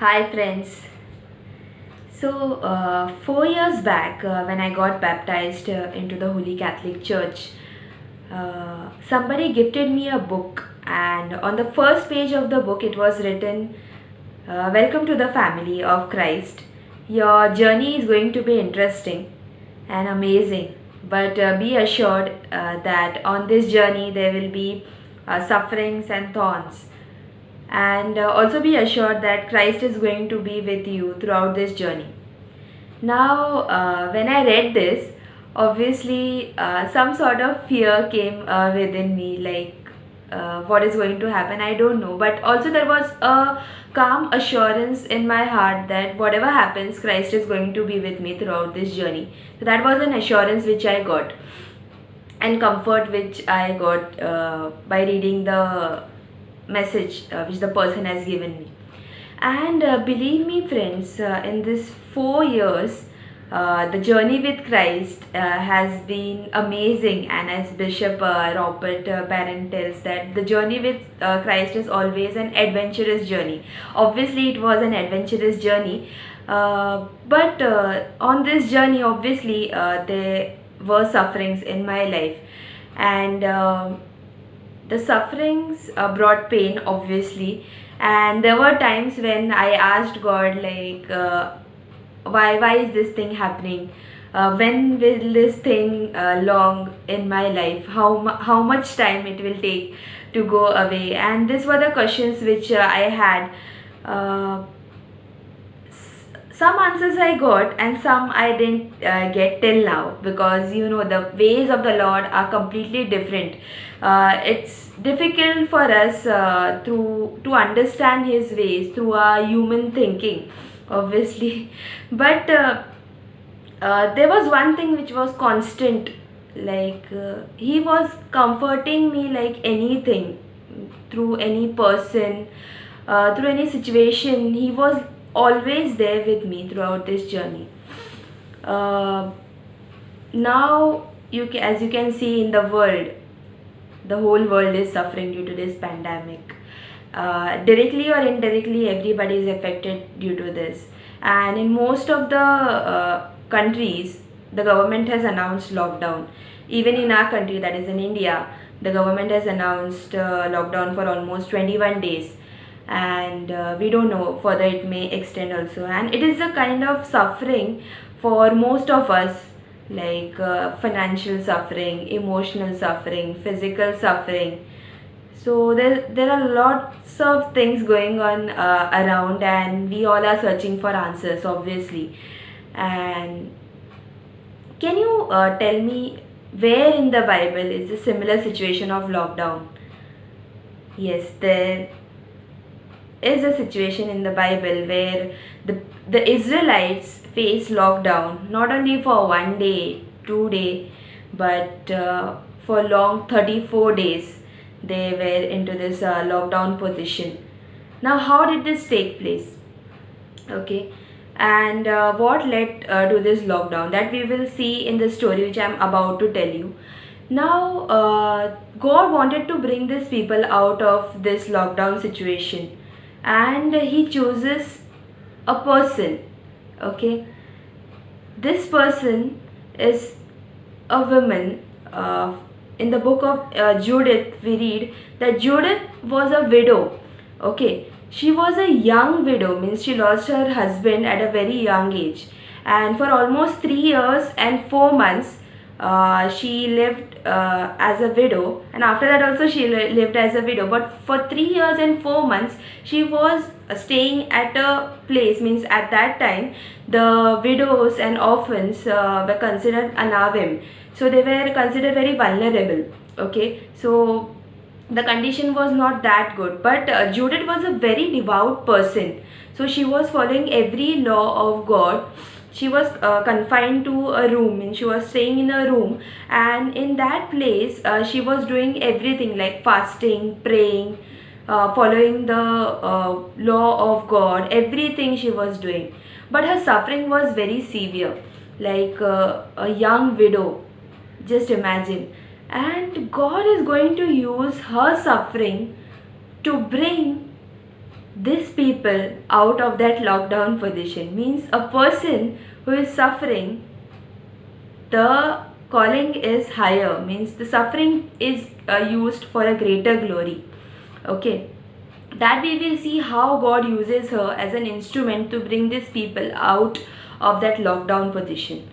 Hi friends. 4 years back, when I got baptized into the Holy Catholic Church, somebody gifted me a book, and on the first page of the book, it was written, "Welcome to the family of Christ. Your journey is going to be interesting and amazing, but be assured that on this journey there will be sufferings and thorns, and also be assured that Christ is going to be with you throughout this journey." Now, when I read this, obviously some sort of fear came within me, like what is going to happen, I don't know. But also, there was a calm assurance in my heart that whatever happens, Christ is going to be with me throughout this journey. So, that was an assurance which I got, and comfort which I got by reading the message which the person has given me. And believe me, friends, in this 4 years, the journey with Christ has been amazing. And as Bishop Robert Barron tells, that the journey with Christ is always an adventurous journey. Obviously, it was an adventurous journey, but on this journey, obviously, there were sufferings in my life, and the sufferings brought pain, obviously. And there were times when I asked God, like, why is this thing happening, when will this thing long in my life, how much time it will take to go away. And these were the questions which I had. uh, some answers I got, and some I didn't get till now, because the ways of the Lord are completely different. It's difficult for us to understand His ways through our human thinking, obviously. But there was one thing which was constant, like He was comforting me like anything, through any person, through any situation. He was always there with me throughout this journey. Uh, Now, as you can see in the world, the whole world is suffering due to this pandemic. Directly or indirectly, everybody is affected due to this. And in most of the countries, the government has announced lockdown. Even in our country, that is in India, the government has announced lockdown for almost 21 days. And we don't know further, it may extend also. And it is a kind of suffering for most of us, like financial suffering, emotional suffering, physical suffering. So there are lots of things going on around, and we all are searching for answers, obviously. And can you tell me where in the Bible is a similar situation of lockdown? Yes, there is a situation in the Bible where the Israelites face lockdown, not only for 1 day, 2 day, but for long 34 days they were into this lockdown position. Now, how did this take place? Okay, and what led to this lockdown, that we will see in the story which I am about to tell you. Now, God wanted to bring these people out of this lockdown situation, and He chooses a person. Okay, this person is a woman. In the book of Judith, we read that Judith was a widow. Okay, she was a young widow, means she lost her husband at a very young age, and for almost 3 years and 4 months, she lived as a widow, and after that also she lived as a widow. But for 3 years and 4 months, she was staying at a place, means at that time the widows and orphans were considered anavim, so they were considered very vulnerable. Okay, so the condition was not that good. But Judith was a very devout person, so she was following every law of God. She was confined to a room, and she was staying in a room, and in that place she was doing everything like fasting, praying, following the law of God. Everything she was doing, but her suffering was very severe, like a young widow, just imagine. And God is going to use her suffering to bring these people out of that lockdown position. Means a person who is suffering, the calling is higher, means the suffering is used for a greater glory. Okay, that we will see how God uses her as an instrument to bring these people out of that lockdown position.